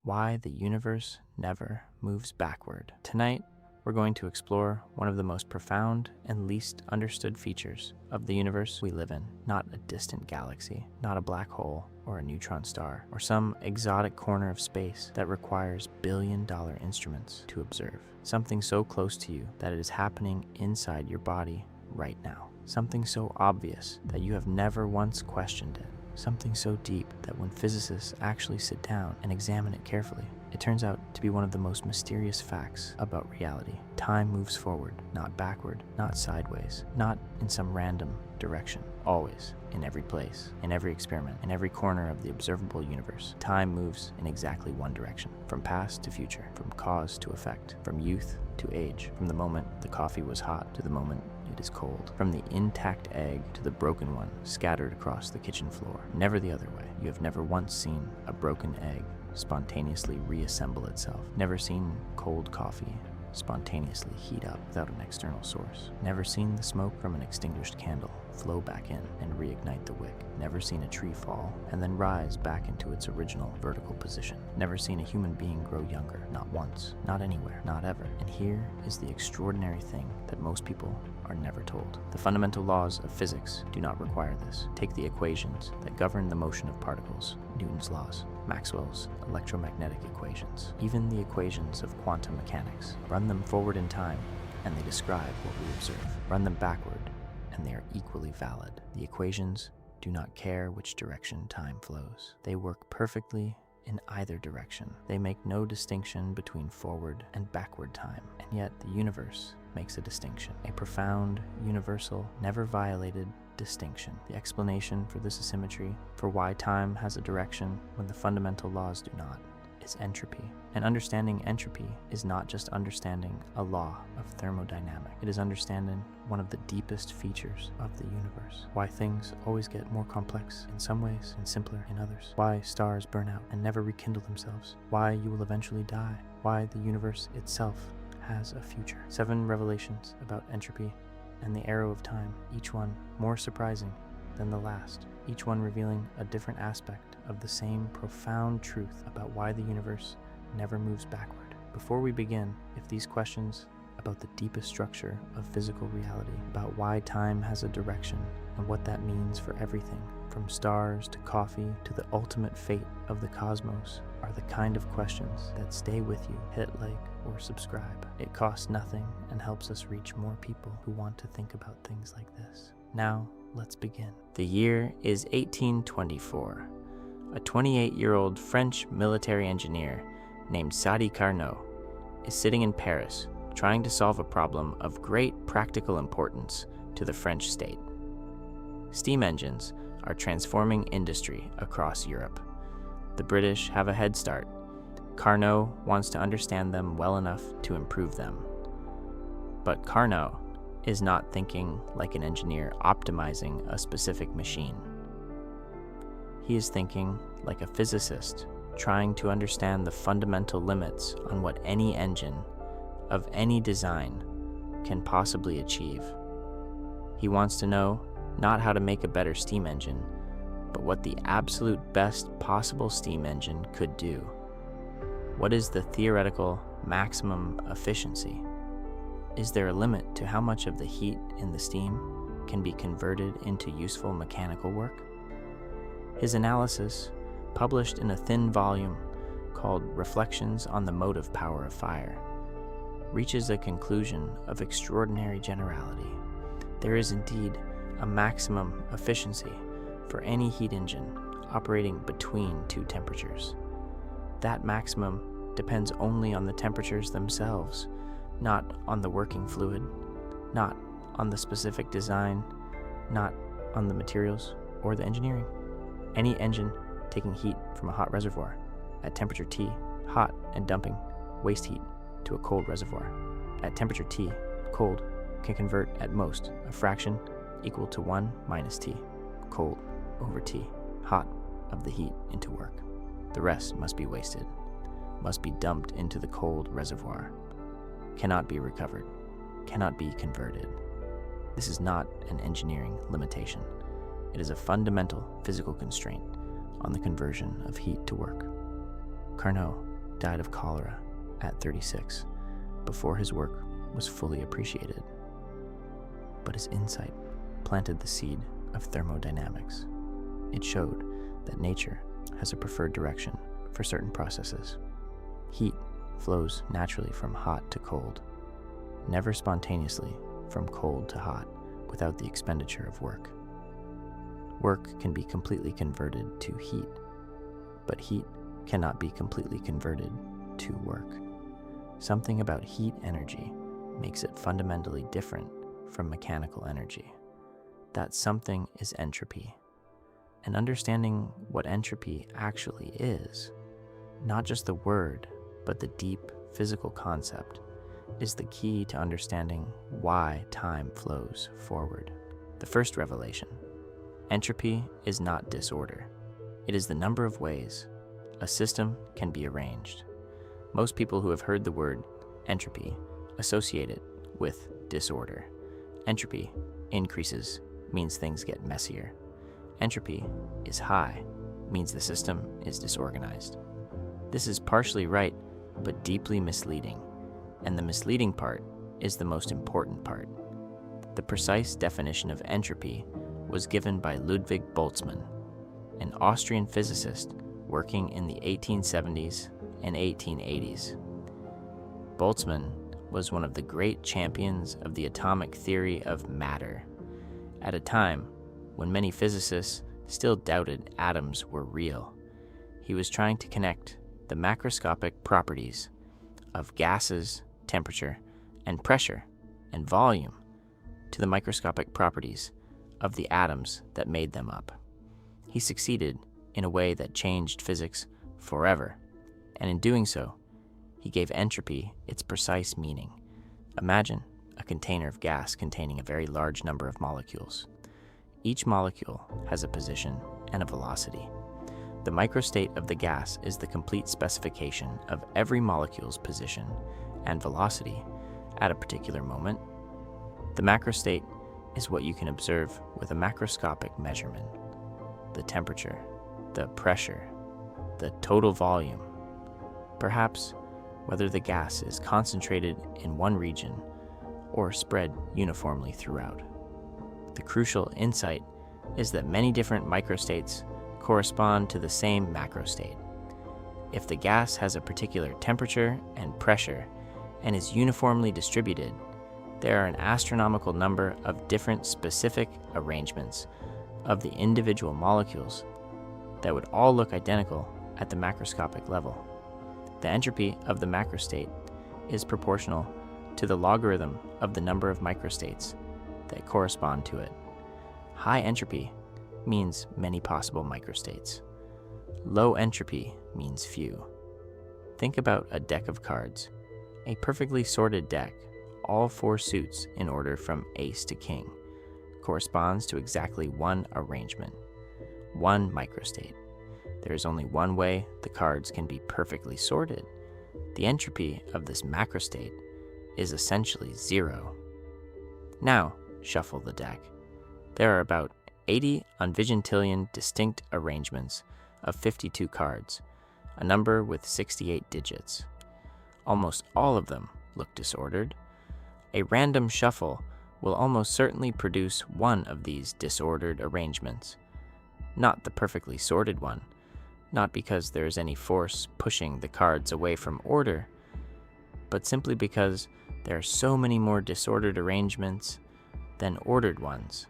why the universe never moves backward. Tonight, we're going to explore one of the most profound and least understood features of the universe we live in. Not a distant galaxy, not a black hole or a neutron star, or some exotic corner of space that requires billion-dollar instruments to observe. Something so close to you that it is happening inside your body right now. Something so obvious that you have never once questioned it. Something so deep that when physicists actually sit down and examine it carefully, it turns out to be one of the most mysterious facts about reality. Time moves forward, not backward, not sideways, not in some random direction. Always, in every place, in every experiment, in every corner of the observable universe, time moves in exactly one direction. From past to future, from cause to effect, from youth to age, from the moment the coffee was hot to the moment it is cold, from the intact egg to the broken one scattered across the kitchen floor. Never the other way. You have never once seen a broken egg spontaneously reassemble itself. Never seen cold coffee spontaneously heat up without an external source. Never seen the smoke from an extinguished candle flow back in and reignite the wick. Never seen a tree fall and then rise back into its original vertical position. Never seen a human being grow younger, not once, not anywhere, not ever. And here is the extraordinary thing that most people are never told. The fundamental laws of physics do not require this. Take the equations that govern the motion of particles, Newton's laws, Maxwell's electromagnetic equations, even the equations of quantum mechanics. Run them forward in time, and they describe what we observe. Run them backward, and they are equally valid. The equations do not care which direction time flows. They work perfectly in either direction. They make no distinction between forward and backward time, and yet the universe makes a distinction, a profound, universal, never violated distinction. The explanation for this asymmetry, for why time has a direction when the fundamental laws do not, is entropy. And understanding entropy is not just understanding a law of thermodynamics. It is understanding one of the deepest features of the universe. Why things always get more complex in some ways and simpler in others. Why stars burn out and never rekindle themselves. Why you will eventually die. Why the universe itself has a future. 7 revelations about entropy and the arrow of time, each one more surprising than the last, each one revealing a different aspect of the same profound truth about why the universe never moves backward. Before we begin, if these questions about the deepest structure of physical reality, about why time has a direction and what that means for everything, from stars to coffee to the ultimate fate of the cosmos, are the kind of questions that stay with you, hit like or subscribe. It costs nothing and helps us reach more people who want to think about things like this. Now, let's begin. The year is 1824. A 28-year-old French military engineer named Sadi Carnot is sitting in Paris trying to solve a problem of great practical importance to the French state. Steam engines are transforming industry across Europe. The British have a head start. Carnot wants to understand them well enough to improve them. But Carnot is not thinking like an engineer optimizing a specific machine. He is thinking like a physicist trying to understand the fundamental limits on what any engine of any design can possibly achieve. He wants to know not how to make a better steam engine, but what the absolute best possible steam engine could do. What is the theoretical maximum efficiency? Is there a limit to how much of the heat in the steam can be converted into useful mechanical work? His analysis, published in a thin volume called Reflections on the Motive Power of Fire, reaches a conclusion of extraordinary generality. There is indeed a maximum efficiency for any heat engine operating between 2 temperatures. That maximum depends only on the temperatures themselves, not on the working fluid, not on the specific design, not on the materials or the engineering. Any engine taking heat from a hot reservoir at temperature T, hot, and dumping waste heat to a cold reservoir at temperature T, cold, can convert at most a fraction equal to 1 minus T, cold, over T, hot, of the heat into work. The rest must be wasted, must be dumped into the cold reservoir, cannot be recovered, cannot be converted. This is not an engineering limitation. It is a fundamental physical constraint on the conversion of heat to work. Carnot died of cholera at 36 before his work was fully appreciated. But his insight planted the seed of thermodynamics. It showed that nature has a preferred direction for certain processes. Heat flows naturally from hot to cold, never spontaneously from cold to hot without the expenditure of work. Work can be completely converted to heat, but heat cannot be completely converted to work. Something about heat energy makes it fundamentally different from mechanical energy. That something is entropy. And understanding what entropy actually is, not just the word, but the deep physical concept, is the key to understanding why time flows forward. The first revelation: entropy is not disorder. It is the number of ways a system can be arranged. Most people who have heard the word entropy associate it with disorder. Entropy increases means things get messier. Entropy is high means the system is disorganized. This is partially right, but deeply misleading. And the misleading part is the most important part. The precise definition of entropy was given by Ludwig Boltzmann, an Austrian physicist working in the 1870s and 1880s. Boltzmann was one of the great champions of the atomic theory of matter, at a time when many physicists still doubted atoms were real. He was trying to connect the macroscopic properties of gases, temperature, and pressure, and volume to the microscopic properties of the atoms that made them up. He succeeded in a way that changed physics forever, and in doing so, he gave entropy its precise meaning. Imagine a container of gas containing a very large number of molecules. Each molecule has a position and a velocity. The microstate of the gas is the complete specification of every molecule's position and velocity at a particular moment. The macrostate is what you can observe with a macroscopic measurement: the temperature, the pressure, the total volume, perhaps whether the gas is concentrated in one region or spread uniformly throughout. The crucial insight is that many different microstates correspond to the same macrostate. If the gas has a particular temperature and pressure and is uniformly distributed, there are an astronomical number of different specific arrangements of the individual molecules that would all look identical at the macroscopic level. The entropy of the macrostate is proportional to the logarithm of the number of microstates that correspond to it. High entropy means many possible microstates. Low entropy means few. Think about a deck of cards. A perfectly sorted deck, all four suits in order from ace to king, corresponds to exactly one arrangement, one microstate. There is only one way the cards can be perfectly sorted. The entropy of this macrostate is essentially zero. Now, shuffle the deck. There are about 80 unvigintillion distinct arrangements of 52 cards, a number with 68 digits. Almost all of them look disordered. A random shuffle will almost certainly produce one of these disordered arrangements, not the perfectly sorted one, not because there is any force pushing the cards away from order, but simply because there are so many more disordered arrangements than ordered ones.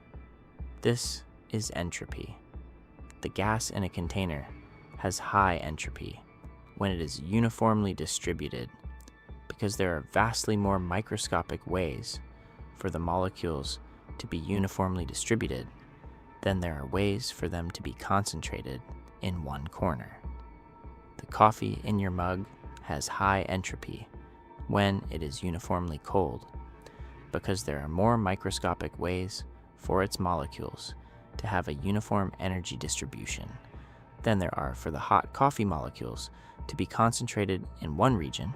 This is entropy. The gas in a container has high entropy when it is uniformly distributed, because there are vastly more microscopic ways for the molecules to be uniformly distributed than there are ways for them to be concentrated in one corner. The coffee in your mug has high entropy when it is uniformly cold, because there are more microscopic ways for its molecules to have a uniform energy distribution than there are for the hot coffee molecules to be concentrated in one region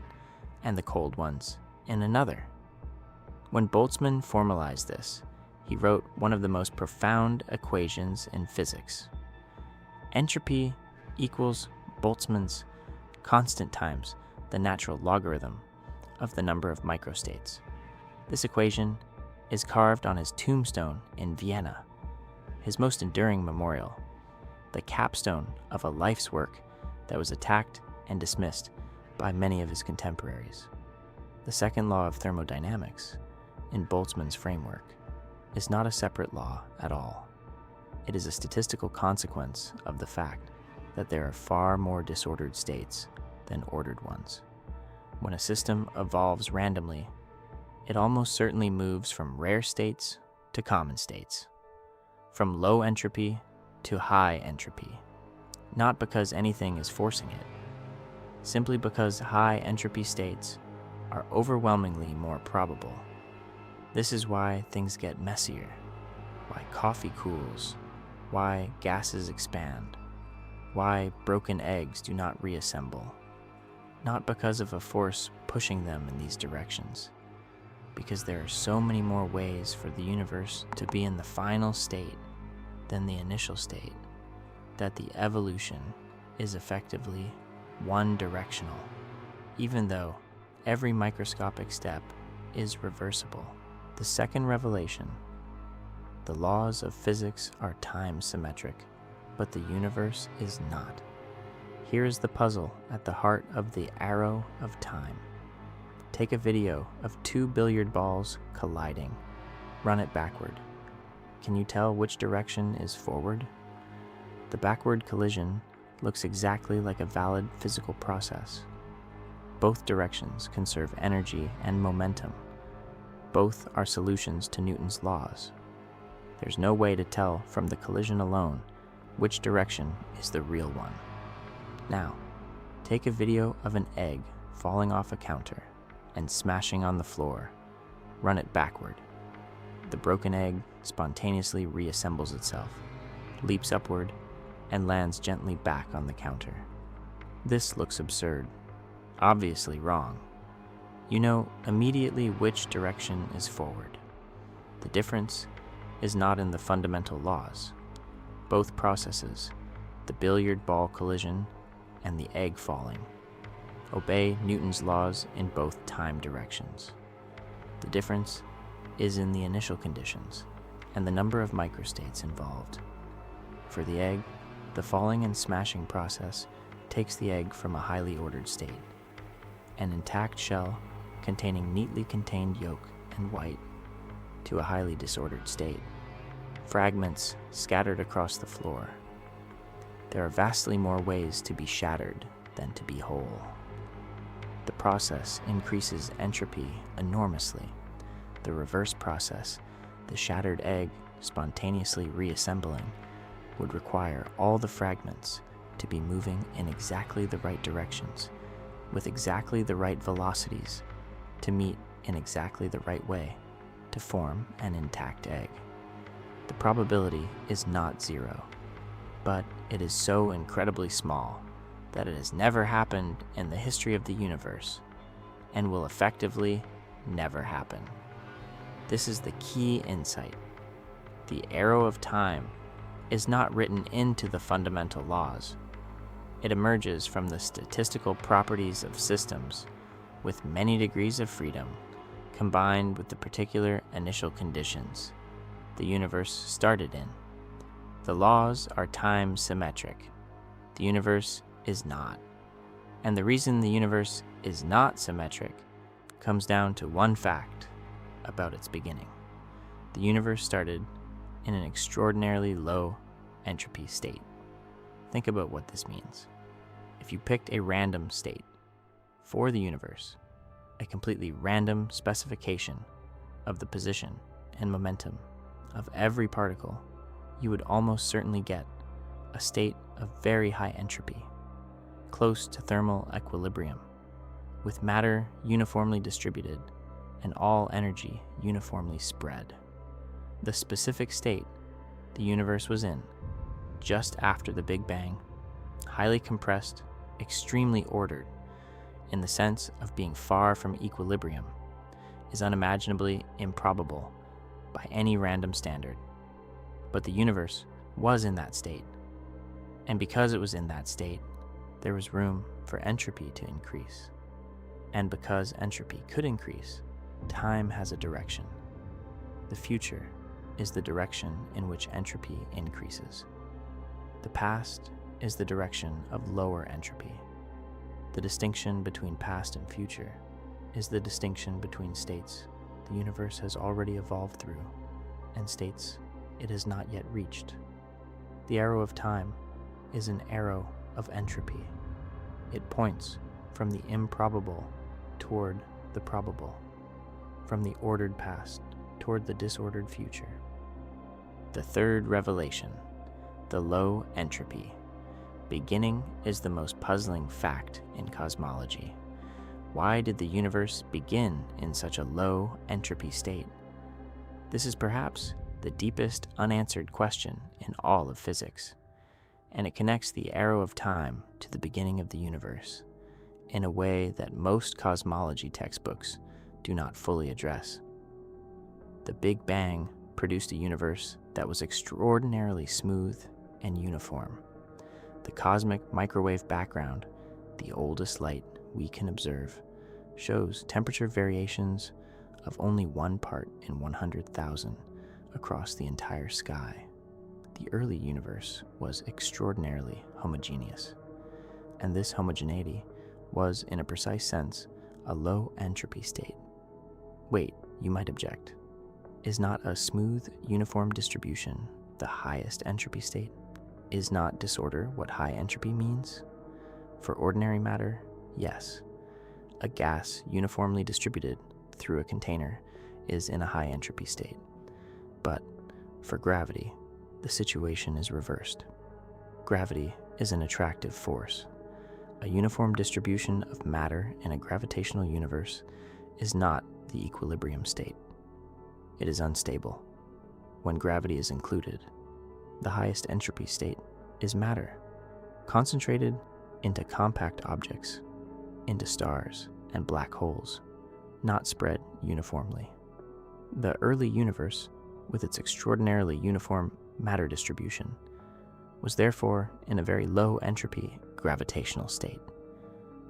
and the cold ones in another. When Boltzmann formalized this, he wrote one of the most profound equations in physics. Entropy equals Boltzmann's constant times the natural logarithm of the number of microstates. This equation is carved on his tombstone in Vienna, his most enduring memorial, the capstone of a life's work that was attacked and dismissed by many of his contemporaries. The second law of thermodynamics, in Boltzmann's framework, is not a separate law at all. It is a statistical consequence of the fact that there are far more disordered states than ordered ones. When a system evolves randomly, it almost certainly moves from rare states to common states, from low entropy to high entropy, not because anything is forcing it, simply because high entropy states are overwhelmingly more probable. This is why things get messier, why coffee cools, why gases expand, why broken eggs do not reassemble, not because of a force pushing them in these directions, because there are so many more ways for the universe to be in the final state than the initial state, that the evolution is effectively one-directional, even though every microscopic step is reversible. The second revelation: the laws of physics are time-symmetric, but the universe is not. Here is the puzzle at the heart of the arrow of time. Take a video of two billiard balls colliding. Run it backward. Can you tell which direction is forward? The backward collision looks exactly like a valid physical process. Both directions conserve energy and momentum. Both are solutions to Newton's laws. There's no way to tell from the collision alone which direction is the real one. Now, take a video of an egg falling off a counter and smashing on the floor. Run it backward. The broken egg spontaneously reassembles itself, leaps upward, and lands gently back on the counter. This looks absurd, obviously wrong. You know immediately which direction is forward. The difference is not in the fundamental laws. Both processes, the billiard ball collision and the egg falling, obey Newton's laws in both time directions. The difference is in the initial conditions and the number of microstates involved. For the egg, the falling and smashing process takes the egg from a highly ordered state, an intact shell containing neatly contained yolk and white, to a highly disordered state, fragments scattered across the floor. There are vastly more ways to be shattered than to be whole. The process increases entropy enormously. The reverse process, the shattered egg spontaneously reassembling, would require all the fragments to be moving in exactly the right directions, with exactly the right velocities, to meet in exactly the right way, to form an intact egg. The probability is not zero, but it is so incredibly small that it has never happened in the history of the universe, and will effectively never happen. This is the key insight. The arrow of time is not written into the fundamental laws. It emerges from the statistical properties of systems with many degrees of freedom, combined with the particular initial conditions the universe started in. The laws are time symmetric. The universe is not. And the reason the universe is not symmetric comes down to one fact about its beginning. The universe started in an extraordinarily low entropy state. Think about what this means. If you picked a random state for the universe, a completely random specification of the position and momentum of every particle, you would almost certainly get a state of very high entropy, close to thermal equilibrium, with matter uniformly distributed and all energy uniformly spread. The specific state the universe was in just after the Big Bang, highly compressed, extremely ordered, in the sense of being far from equilibrium, is unimaginably improbable by any random standard. But the universe was in that state, and because it was in that state, there was room for entropy to increase. And because entropy could increase, time has a direction. The future is the direction in which entropy increases. The past is the direction of lower entropy. The distinction between past and future is the distinction between states the universe has already evolved through and states it has not yet reached. The arrow of time is an arrow of entropy. It points from the improbable toward the probable, from the ordered past toward the disordered future. The third revelation, the low entropy. Beginning is the most puzzling fact in cosmology. Why did the universe begin in such a low entropy state? This is perhaps the deepest unanswered question in all of physics, and it connects the arrow of time to the beginning of the universe in a way that most cosmology textbooks do not fully address. The Big Bang produced a universe that was extraordinarily smooth and uniform. The cosmic microwave background, the oldest light we can observe, shows temperature variations of only 1 part in 100,000 across the entire sky. The early universe was extraordinarily homogeneous, and this homogeneity was, in a precise sense, a low entropy state. Wait, you might object. Is not a smooth, uniform distribution the highest entropy state? Is not disorder what high entropy means? For ordinary matter, yes. A gas uniformly distributed through a container is in a high entropy state. But for gravity, the situation is reversed. Gravity is an attractive force. A uniform distribution of matter in a gravitational universe is not the equilibrium state. It is unstable. When gravity is included, the highest entropy state is matter, concentrated into compact objects, into stars and black holes, not spread uniformly. The early universe, with its extraordinarily uniform matter distribution, was therefore in a very low entropy gravitational state.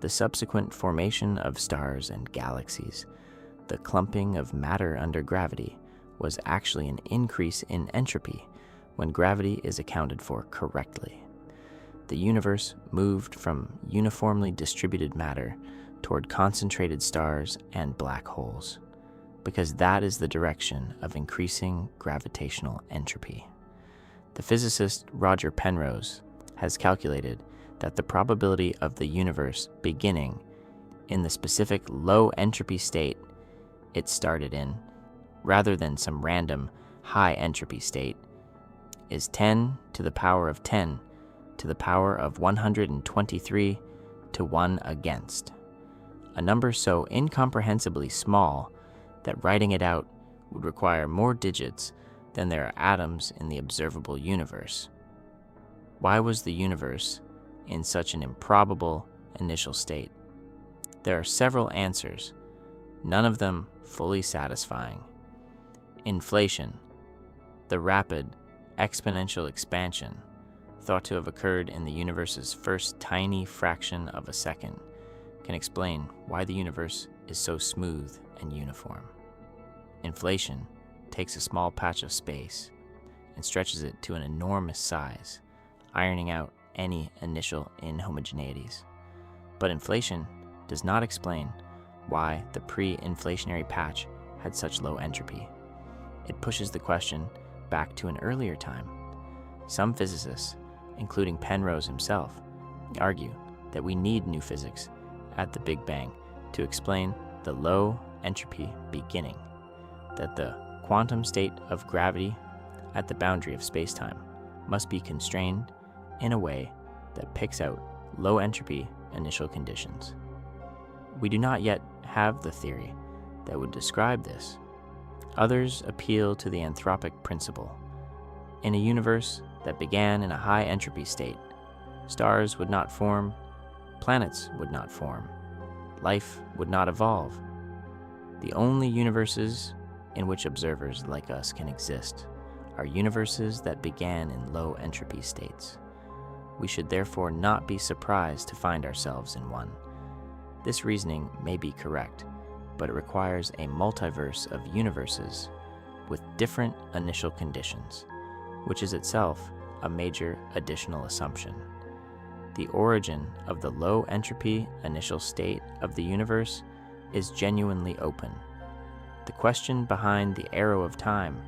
The subsequent formation of stars and galaxies, the clumping of matter under gravity, was actually an increase in entropy when gravity is accounted for correctly. The universe moved from uniformly distributed matter toward concentrated stars and black holes, because that is the direction of increasing gravitational entropy. The physicist Roger Penrose has calculated that the probability of the universe beginning in the specific low entropy state it started in, rather than some random high entropy state, is 10 to the power of 10 to the power of 123 to 1 against, a number so incomprehensibly small that writing it out would require more digits than there are atoms in the observable universe. Why was the universe in such an improbable initial state? There are several answers, none of them fully satisfying. Inflation, the rapid exponential expansion thought to have occurred in the universe's first tiny fraction of a second, can explain why the universe is so smooth and uniform. Inflation takes a small patch of space and stretches it to an enormous size, ironing out any initial inhomogeneities. But inflation does not explain why the pre-inflationary patch had such low entropy. It pushes the question back to an earlier time. Some physicists, including Penrose himself, argue that we need new physics at the Big Bang to explain the low entropy beginning, that the quantum state of gravity at the boundary of space-time must be constrained in a way that picks out low entropy initial conditions. We do not yet have the theory that would describe this. Others appeal to the anthropic principle. In a universe that began in a high entropy state, stars would not form, planets would not form, life would not evolve. The only universes in which observers like us can exist are universes that began in low entropy states. We should therefore not be surprised to find ourselves in one. This reasoning may be correct, but it requires a multiverse of universes with different initial conditions, which is itself a major additional assumption. The origin of the low entropy initial state of the universe is genuinely open. The question behind the arrow of time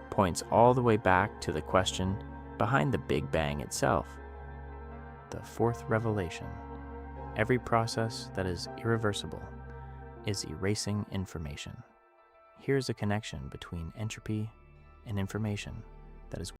points all the way back to the question behind the Big Bang itself. The fourth revelation: every process that is irreversible is erasing information. Here's a connection between entropy and information that is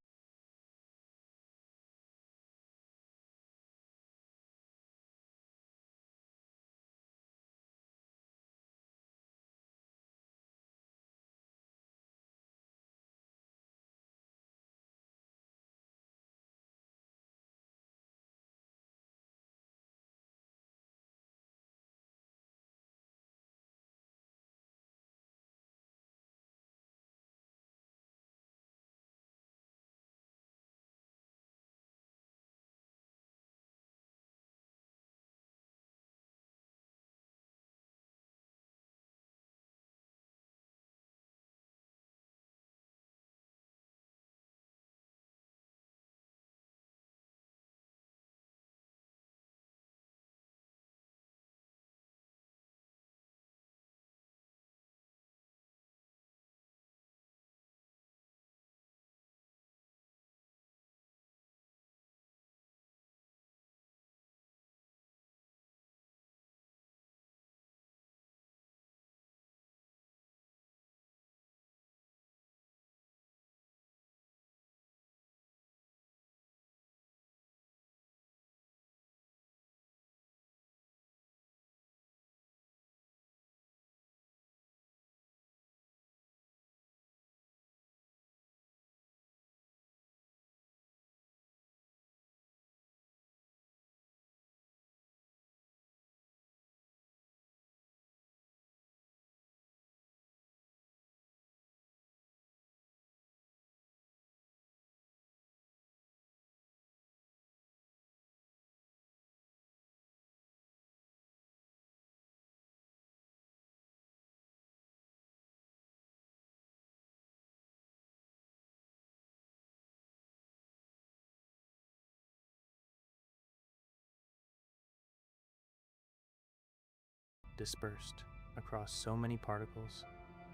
dispersed across so many particles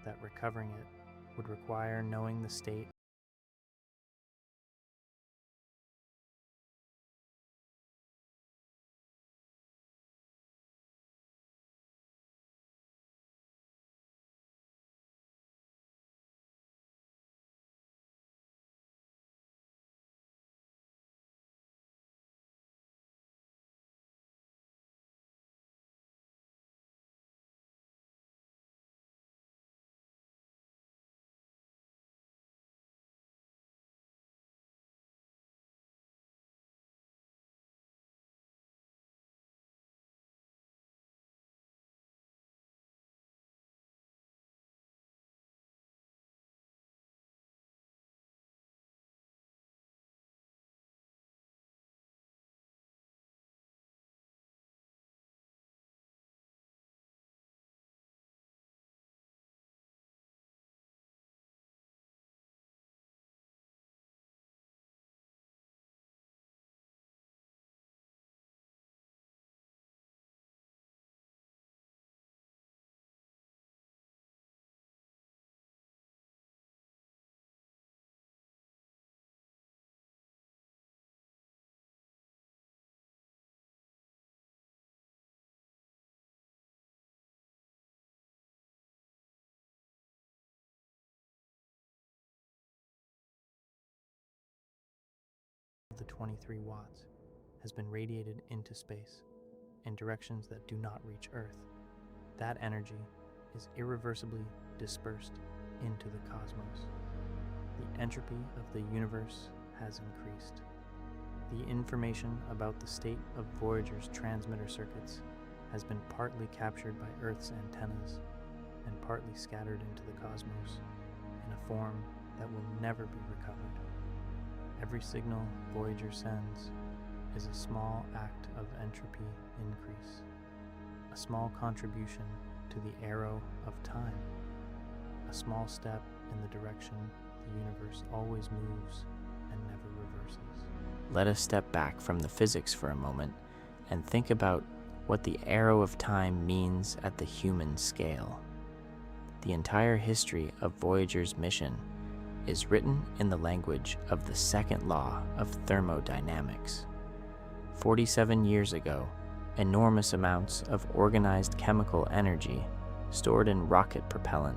that recovering it would require knowing the state of the 23 watts has been radiated into space in directions that do not reach Earth. That energy is irreversibly dispersed into the cosmos. The entropy of the universe has increased. The information about the state of Voyager's transmitter circuits has been partly captured by Earth's antennas and partly scattered into the cosmos in a form that will never be recovered. Every signal Voyager sends is a small act of entropy increase. a small contribution to the arrow of time, a small step in the direction the universe always moves and never reverses. Let us step back from the physics for a moment and think about what the arrow of time means at the human scale. The entire history of Voyager's mission is written in the language of the second law of thermodynamics. 47 years ago, enormous amounts of organized chemical energy stored in rocket propellant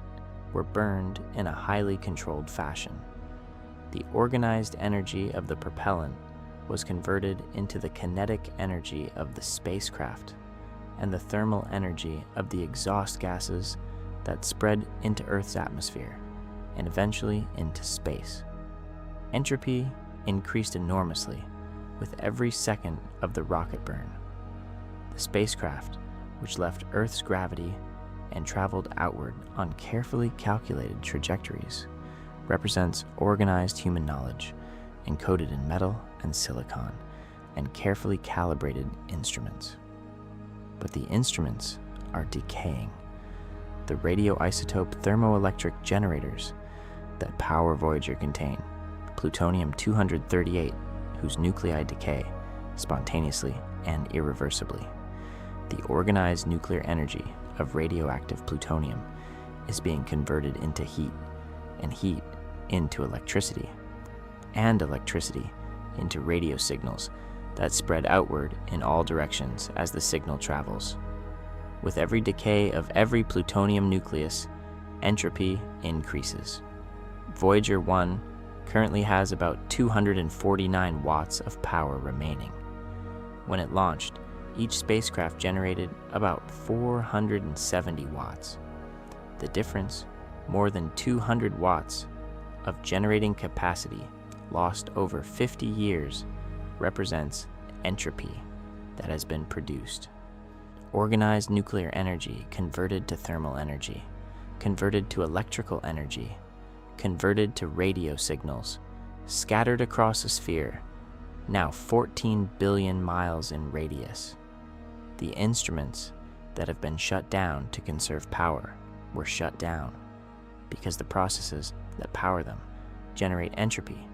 were burned in a highly controlled fashion. The organized energy of the propellant was converted into the kinetic energy of the spacecraft and the thermal energy of the exhaust gases that spread into Earth's atmosphere and eventually into space. Entropy increased enormously with every second of the rocket burn. The spacecraft, which left Earth's gravity and traveled outward on carefully calculated trajectories, represents organized human knowledge encoded in metal and silicon and carefully calibrated instruments. But the instruments are decaying. The radioisotope thermoelectric generators that power Voyager contain plutonium-238, whose nuclei decay spontaneously and irreversibly. The organized nuclear energy of radioactive plutonium is being converted into heat, and heat into electricity, and electricity into radio signals that spread outward in all directions as the signal travels. With every decay of every plutonium nucleus, entropy increases. Voyager 1 currently has about 249 watts of power remaining. When it launched, each spacecraft generated about 470 watts. The difference, more than 200 watts of generating capacity lost over 50 years, represents entropy that has been produced. Organized nuclear energy converted to thermal energy, converted to electrical energy, converted to radio signals, scattered across a sphere, now 14 billion miles in radius. The instruments that have been shut down to conserve power were shut down because the processes that power them generate entropy,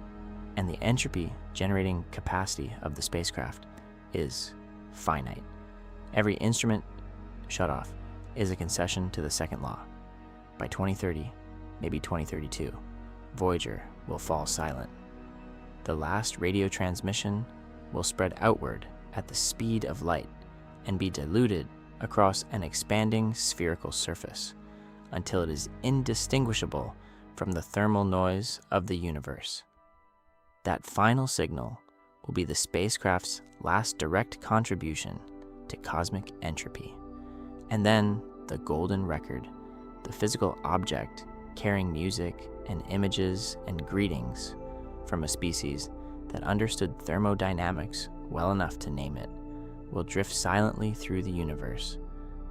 and the entropy generating capacity of the spacecraft is finite. Every instrument shut off is a concession to the second law. By 2030, maybe 2032, Voyager will fall silent. The last radio transmission will spread outward at the speed of light and be diluted across an expanding spherical surface until it is indistinguishable from the thermal noise of the universe. That final signal will be the spacecraft's last direct contribution to cosmic entropy. And then the golden record, the physical object carrying music and images and greetings from a species that understood thermodynamics well enough to name it, will drift silently through the universe,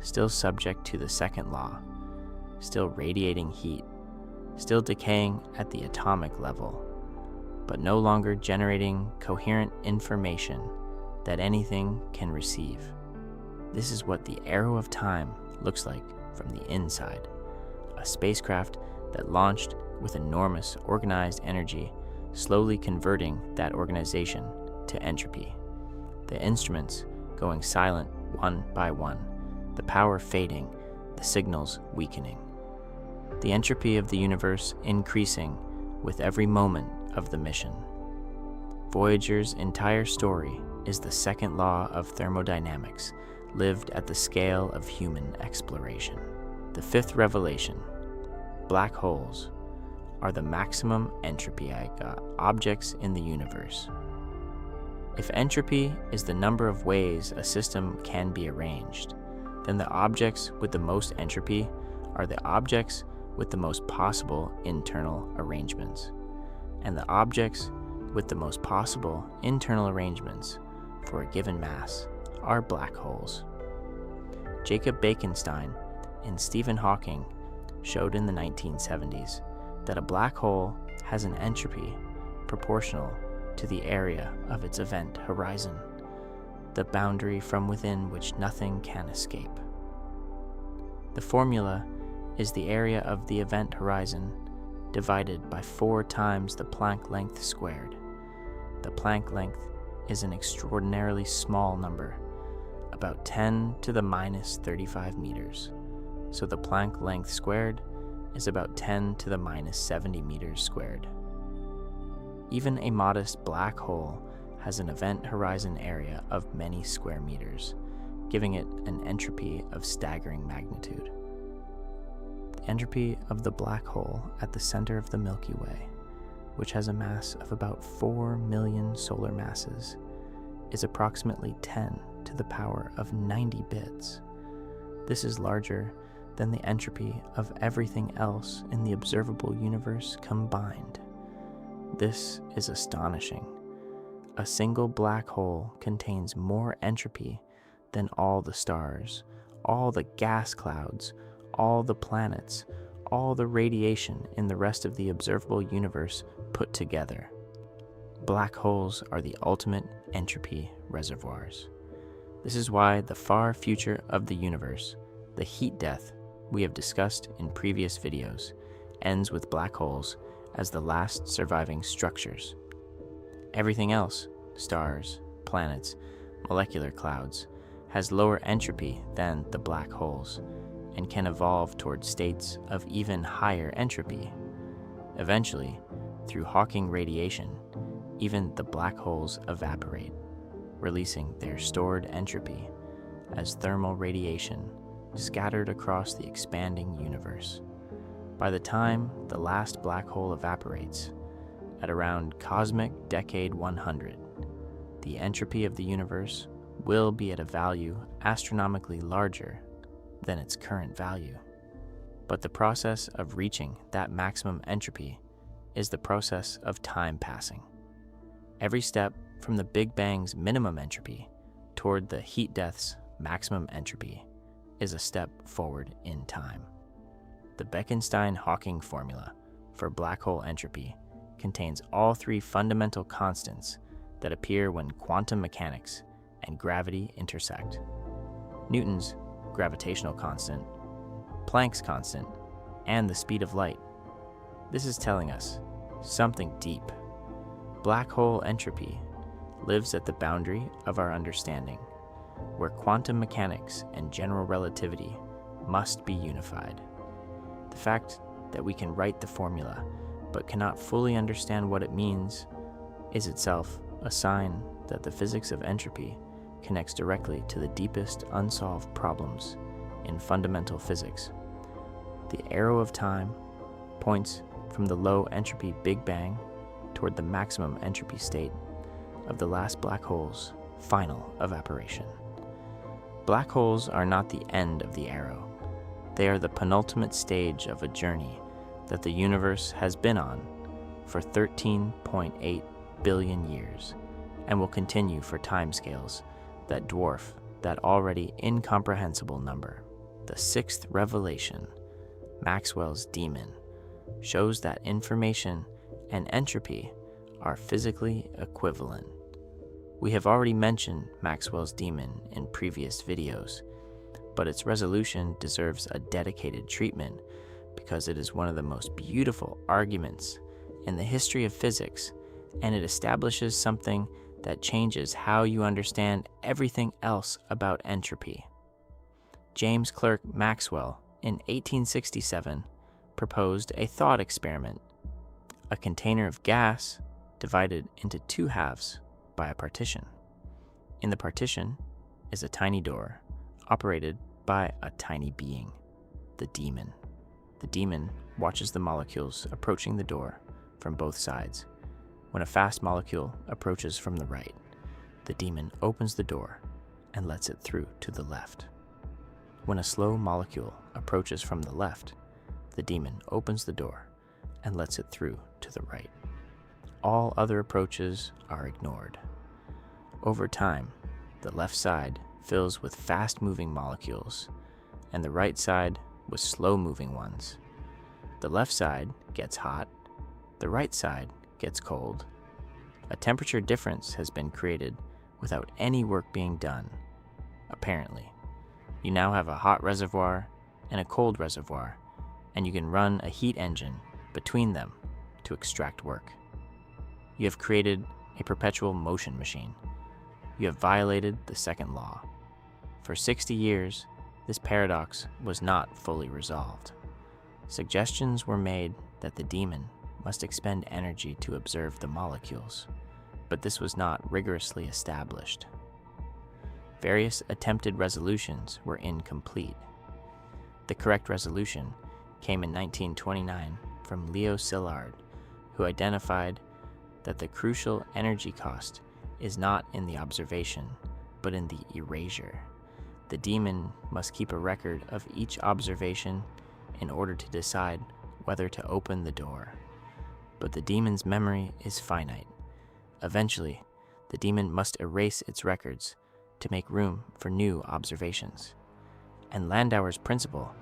still subject to the second law, still radiating heat, still decaying at the atomic level, but no longer generating coherent information that anything can receive. This is what the arrow of time looks like from the inside, a spacecraft that launched with enormous organized energy, slowly converting that organization to entropy. The instruments going silent one by one, the power fading, the signals weakening. The entropy of the universe increasing with every moment of the mission. Voyager's entire story is the second law of thermodynamics, lived at the scale of human exploration. The fifth revelation: black holes are the maximum entropy objects in the universe. If entropy is the number of ways a system can be arranged, then the objects with the most entropy are the objects with the most possible internal arrangements, and the objects with the most possible internal arrangements for a given mass are black holes. Jacob Bekenstein and Stephen Hawking showed in the 1970s that a black hole has an entropy proportional to the area of its event horizon, the boundary from within which nothing can escape. The formula is the area of the event horizon divided by 4 times the Planck length squared. The Planck length is an extraordinarily small number, about 10 to the minus 35 meters. So the Planck length squared is about 10 to the minus 70 meters squared. Even a modest black hole has an event horizon area of many square meters, giving it an entropy of staggering magnitude. The entropy of the black hole at the center of the Milky Way, which has a mass of about 4 million solar masses, is approximately 10 to the power of 90 bits. This is larger than the entropy of everything else in the observable universe combined. This is astonishing. A single black hole contains more entropy than all the stars, all the gas clouds, all the planets, all the radiation in the rest of the observable universe put together. Black holes are the ultimate entropy reservoirs. This is why the far future of the universe, the heat death we have discussed in previous videos, ends with black holes as the last surviving structures. Everything else, stars, planets, molecular clouds, has lower entropy than the black holes and can evolve toward states of even higher entropy. Eventually, through Hawking radiation, even the black holes evaporate, releasing their stored entropy as thermal radiation scattered across the expanding universe. By the time the last black hole evaporates, at around cosmic decade 100, the entropy of the universe will be at a value astronomically larger than its current value. But the process of reaching that maximum entropy is the process of time passing. Every step from the Big Bang's minimum entropy toward the heat death's maximum entropy is a step forward in time. The Bekenstein-Hawking formula for black hole entropy contains all 3 fundamental constants that appear when quantum mechanics and gravity intersect: Newton's gravitational constant, Planck's constant, and the speed of light. This is telling us something deep. Black hole entropy lives at the boundary of our understanding, where quantum mechanics and general relativity must be unified. The fact that we can write the formula but cannot fully understand what it means is itself a sign that the physics of entropy connects directly to the deepest unsolved problems in fundamental physics. The arrow of time points from the low entropy Big Bang toward the maximum entropy state of the last black hole's final evaporation. Black holes are not the end of the arrow. They are the penultimate stage of a journey that the universe has been on for 13.8 billion years and will continue for timescales that dwarf that already incomprehensible number. The 6th revelation, Maxwell's demon, shows that information and entropy are physically equivalent. We have already mentioned Maxwell's demon in previous videos, but its resolution deserves a dedicated treatment because it is one of the most beautiful arguments in the history of physics, and it establishes something that changes how you understand everything else about entropy. James Clerk Maxwell, in 1867, proposed a thought experiment: a container of gas divided into 2 halves by a partition. In the partition is a tiny door operated by a tiny being, the demon. The demon watches the molecules approaching the door from both sides. When a fast molecule approaches from the right, the demon opens the door and lets it through to the left. When a slow molecule approaches from the left, the demon opens the door and lets it through to the right. All other approaches are ignored. Over time, the left side fills with fast-moving molecules, and the right side with slow-moving ones. The left side gets hot, the right side gets cold. A temperature difference has been created without any work being done. Apparently, you now have a hot reservoir and a cold reservoir, and you can run a heat engine between them to extract work. You have created a perpetual motion machine. You have violated the second law. For 60 years, this paradox was not fully resolved. Suggestions were made that the demon must expend energy to observe the molecules, but this was not rigorously established. Various attempted resolutions were incomplete. The correct resolution came in 1929 from Leo Szilard, who identified that the crucial energy cost is not in the observation, but in the erasure. The demon must keep a record of each observation in order to decide whether to open the door. But the demon's memory is finite. Eventually, the demon must erase its records to make room for new observations. And Landauer's principle,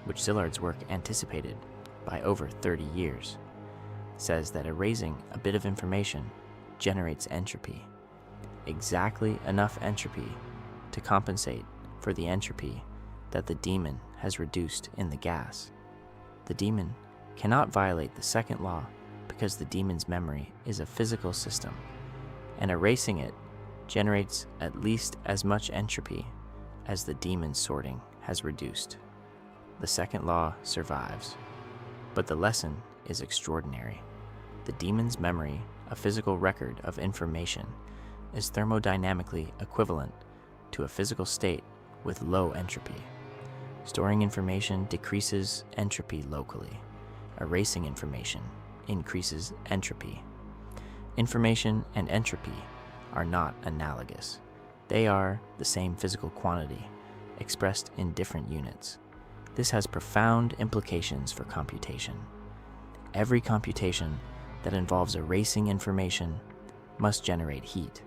which Szillard's work anticipated by over 30 years, says that erasing a bit of information generates entropy, exactly enough entropy to compensate for the entropy that the demon has reduced in the gas. The demon cannot violate the second law because the demon's memory is a physical system, and erasing it generates at least as much entropy as the demon's sorting has reduced. The second law survives, but the lesson is extraordinary. The demon's memory, a physical record of information, is thermodynamically equivalent to a physical state with low entropy. Storing information decreases entropy locally. Erasing information increases entropy. Information and entropy are not analogous. They are the same physical quantity, expressed in different units. This has profound implications for computation. Every computation that involves erasing information must generate heat.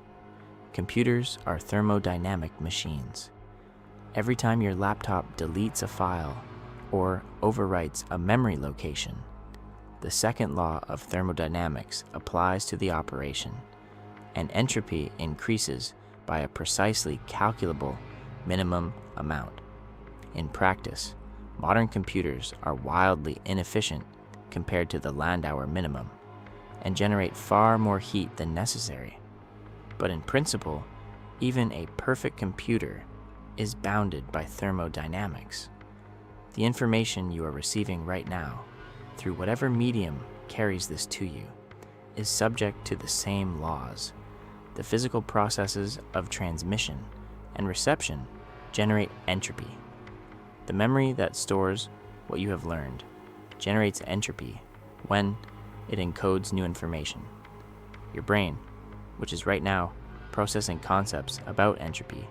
Computers are thermodynamic machines. Every time your laptop deletes a file or overwrites a memory location, the second law of thermodynamics applies to the operation, and entropy increases by a precisely calculable minimum amount. In practice, modern computers are wildly inefficient compared to the Landauer minimum and generate far more heat than necessary. But in principle, even a perfect computer is bounded by thermodynamics. The information you are receiving right now, through whatever medium carries this to you, is subject to the same laws. The physical processes of transmission and reception generate entropy. The memory that stores what you have learned generates entropy when it encodes new information. Your brain, which is right now processing concepts about entropy,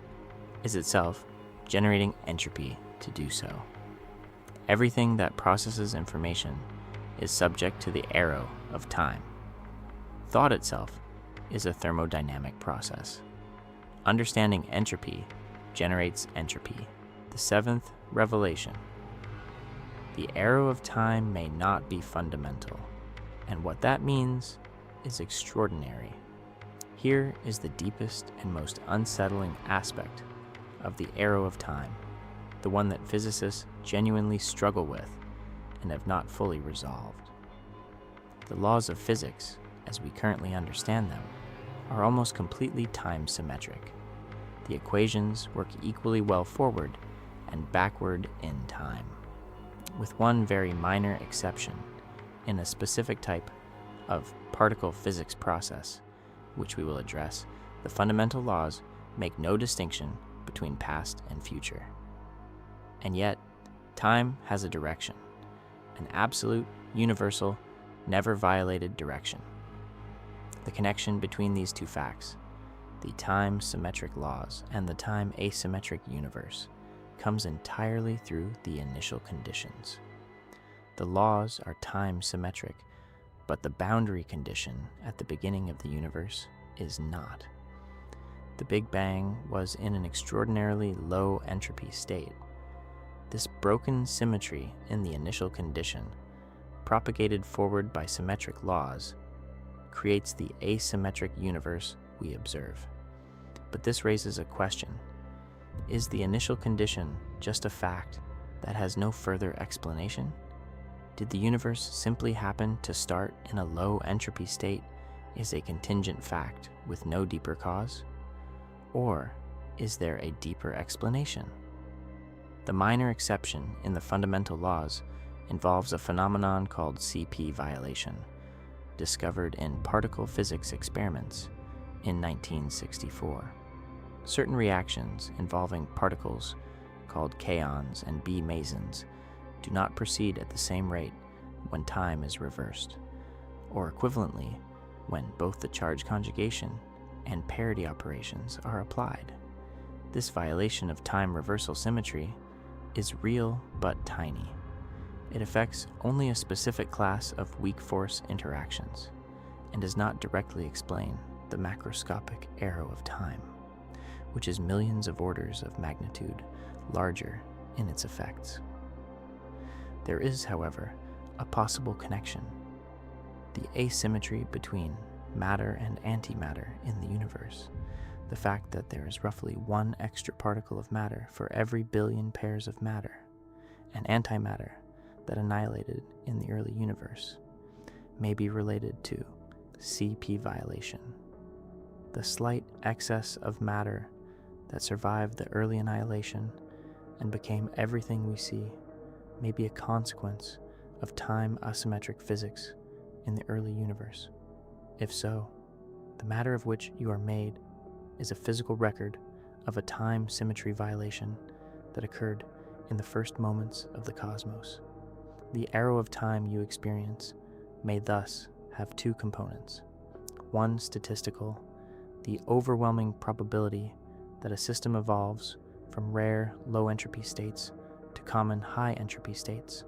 is itself generating entropy to do so. Everything that processes information is subject to the arrow of time. Thought itself is a thermodynamic process. Understanding entropy generates entropy. The seventh revelation. The arrow of time may not be fundamental, and what that means is extraordinary. Here is the deepest and most unsettling aspect of the arrow of time, the one that physicists genuinely struggle with and have not fully resolved. The laws of physics, as we currently understand them, are almost completely time-symmetric. The equations work equally well forward and backward in time, with one very minor exception in a specific type of particle physics process, which we will address. The fundamental laws make no distinction between past and future. And yet, time has a direction, an absolute, universal, never violated direction. The connection between these two facts, the time-symmetric laws and the time-asymmetric universe, comes entirely through the initial conditions. The laws are time-symmetric, but the boundary condition at the beginning of the universe is not. The Big Bang was in an extraordinarily low entropy state. This broken symmetry in the initial condition, propagated forward by symmetric laws, creates the asymmetric universe we observe. But this raises a question. Is the initial condition just a fact that has no further explanation? Did the universe simply happen to start in a low entropy state is a contingent fact with no deeper cause? Or is there a deeper explanation? The minor exception in the fundamental laws involves a phenomenon called CP violation, discovered in particle physics experiments in 1964. Certain reactions involving particles called kaons and B mesons do not proceed at the same rate when time is reversed, or equivalently, when both the charge conjugation and parity operations are applied. This violation of time reversal symmetry is real but tiny. It affects only a specific class of weak force interactions and does not directly explain the macroscopic arrow of time, which is millions of orders of magnitude larger in its effects. There is, however, a possible connection: the asymmetry between matter and antimatter in the universe, the fact that there is roughly one extra particle of matter for every billion pairs of matter, and antimatter that annihilated in the early universe, may be related to CP violation. The slight excess of matter that survived the early annihilation and became everything we see may be a consequence of time asymmetric physics in the early universe. If so, the matter of which you are made is a physical record of a time symmetry violation that occurred in the first moments of the cosmos. The arrow of time you experience may thus have two components: one statistical, the overwhelming probability that a system evolves from rare low entropy states to common high entropy states,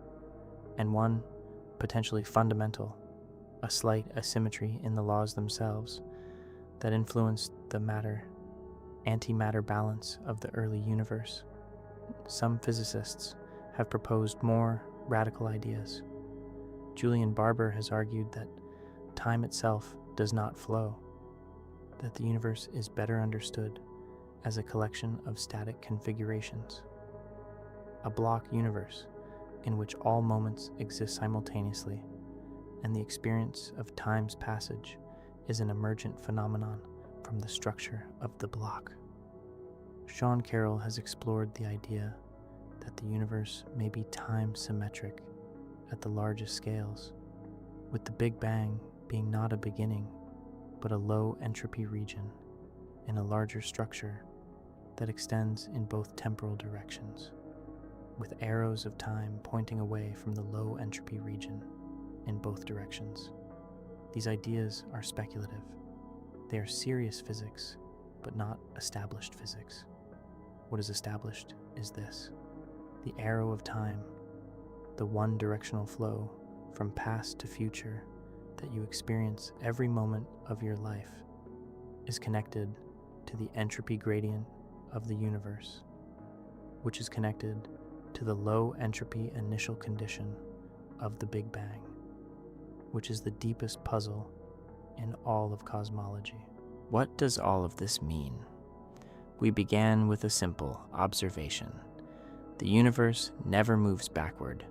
and one potentially fundamental, a slight asymmetry in the laws themselves that influenced the matter-antimatter balance of the early universe. Some physicists have proposed more radical ideas. Julian Barber has argued that time itself does not flow, that the universe is better understood as a collection of static configurations, a block universe in which all moments exist simultaneously, and the experience of time's passage is an emergent phenomenon from the structure of the block. Sean Carroll has explored the idea that the universe may be time symmetric at the largest scales, with the Big Bang being not a beginning, but a low entropy region in a larger structure that extends in both temporal directions, with arrows of time pointing away from the low entropy region in both directions. These ideas are speculative. They are serious physics, but not established physics. What is established is this: the arrow of time, the one-directional flow from past to future that you experience every moment of your life, is connected to the entropy gradient of the universe, which is connected to the low entropy initial condition of the Big Bang, which is the deepest puzzle in all of cosmology. What does all of this mean? We began with a simple observation. The universe never moves backward.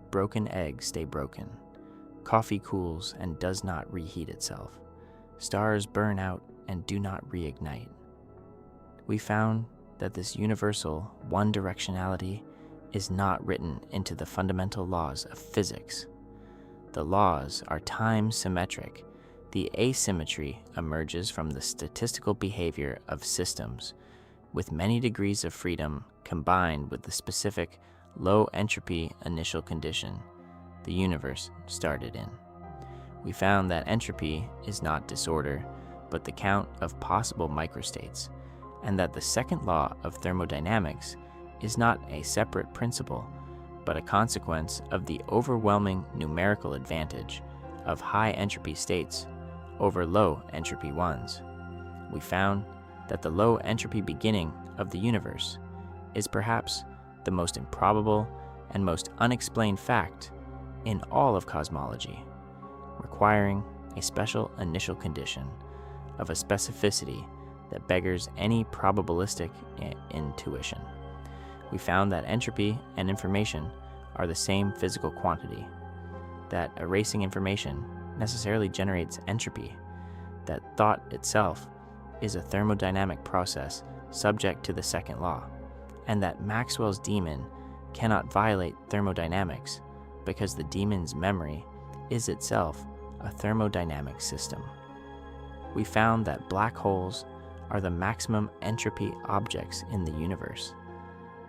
Broken eggs stay broken. Coffee cools and does not reheat itself. Stars burn out and do not reignite. We found that this universal one-directionality is not written into the fundamental laws of physics. The laws are time symmetric. The asymmetry emerges from the statistical behavior of systems, with many degrees of freedom combined with the specific low entropy initial condition the universe started in. We found that entropy is not disorder, but the count of possible microstates, and that the second law of thermodynamics is not a separate principle, but a consequence of the overwhelming numerical advantage of high entropy states over low entropy ones. We found that the low entropy beginning of the universe is perhaps the most improbable and most unexplained fact in all of cosmology, requiring a special initial condition of a specificity that beggars any probabilistic intuition. We found that entropy and information are the same physical quantity, that erasing information necessarily generates entropy, that thought itself is a thermodynamic process subject to the second law, and that Maxwell's demon cannot violate thermodynamics because the demon's memory is itself a thermodynamic system. We found that black holes are the maximum entropy objects in the universe,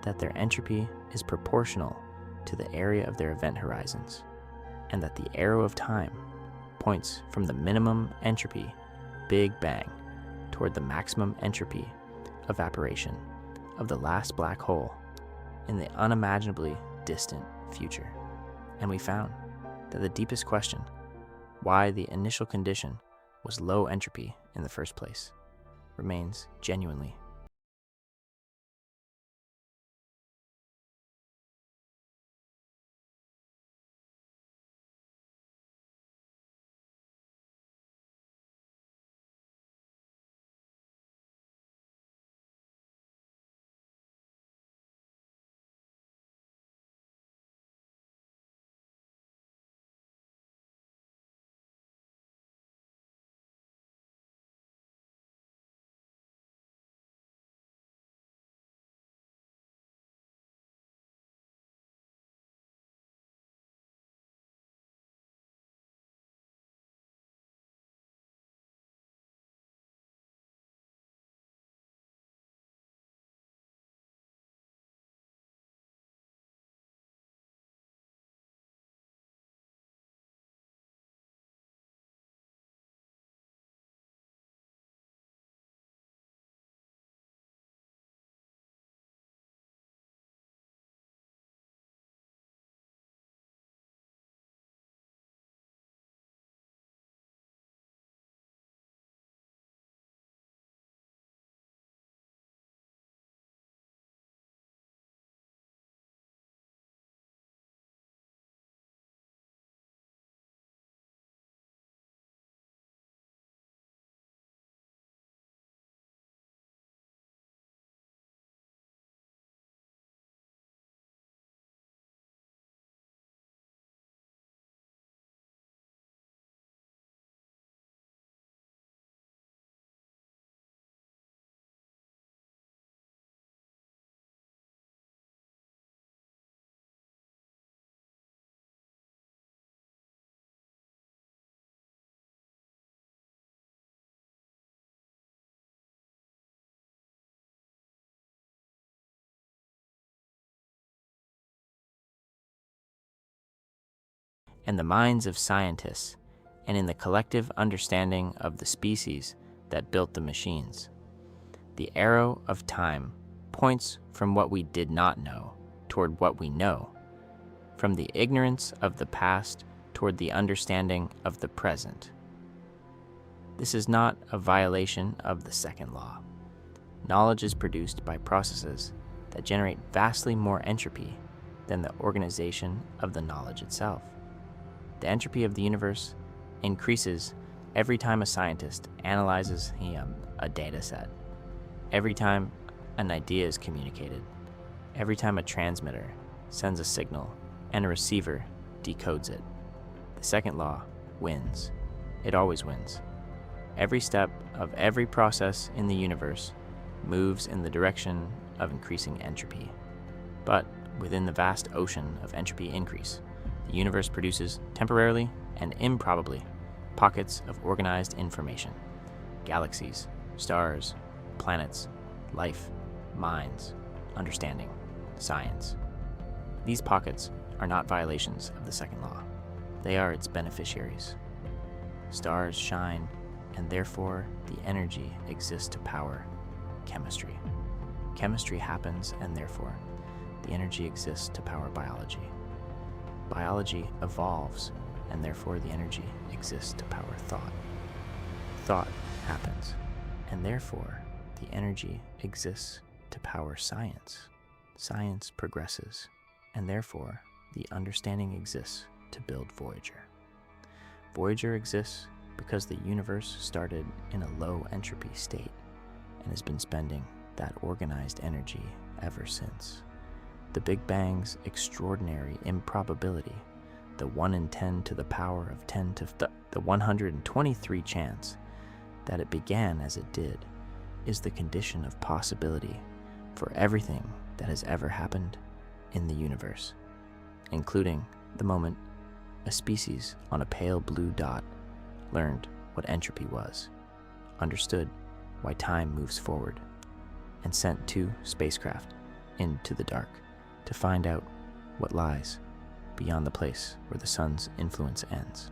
that their entropy is proportional to the area of their event horizons, and that the arrow of time points from the minimum entropy Big Bang toward the maximum entropy evaporation of the last black hole in the unimaginably distant future. And we found that the deepest question, why the initial condition was low entropy in the first place, remains genuinely. In the minds of scientists, and in the collective understanding of the species that built the machines, the arrow of time points from what we did not know toward what we know, from the ignorance of the past toward the understanding of the present. This is not a violation of the second law. Knowledge is produced by processes that generate vastly more entropy than the organization of the knowledge itself. The entropy of the universe increases every time a scientist analyzes a data set, every time an idea is communicated, every time a transmitter sends a signal and a receiver decodes it. The second law wins. It always wins. Every step of every process in the universe moves in the direction of increasing entropy. But within the vast ocean of entropy increase, the universe produces temporarily and improbably pockets of organized information, galaxies, stars, planets, life, minds, understanding, science. These pockets are not violations of the second law. They are its beneficiaries. Stars shine, and therefore the energy exists to power chemistry. Chemistry happens, and therefore the energy exists to power biology. Biology evolves, and therefore the energy exists to power thought. Thought happens, and therefore the energy exists to power science. Science progresses, and therefore the understanding exists to build Voyager. Voyager exists because the universe started in a low entropy state and has been spending that organized energy ever since. the Big Bang's extraordinary improbability, the 1 in 10 to the power of 10 to the 123 chance that it began as it did, is the condition of possibility for everything that has ever happened in the universe, including the moment a species on a pale blue dot learned what entropy was, understood why time moves forward, and sent 2 spacecraft into the dark to find out what lies beyond the place where the sun's influence ends.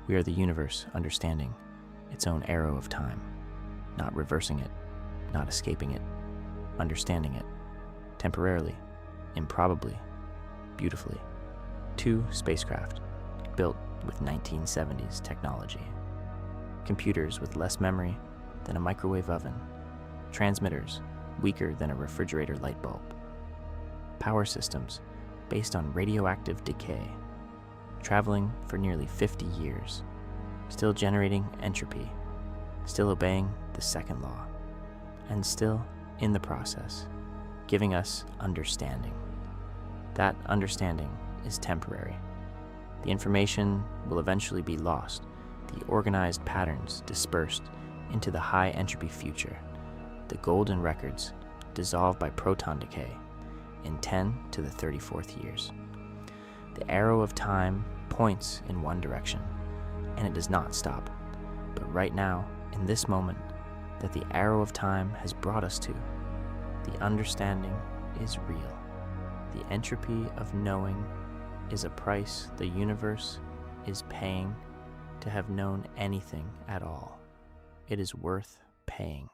We are the universe understanding its own arrow of time, not reversing it, not escaping it, understanding it, temporarily, improbably, beautifully. 2 spacecraft built with 1970s technology. Computers with less memory than a microwave oven. Transmitters weaker than a refrigerator light bulb. Power systems based on radioactive decay. Traveling for nearly 50 years. Still generating entropy. Still obeying the second law. And still, in the process, giving us understanding. That understanding is temporary. The information will eventually be lost, the organized patterns dispersed into the high entropy future, the golden records dissolved by proton decay in 10 to the 34th years. The arrow of time points in one direction, and it does not stop. But right now, in this moment that the arrow of time has brought us to, the understanding is real. The entropy of knowing is a price the universe is paying to have known anything at all. It is worth paying.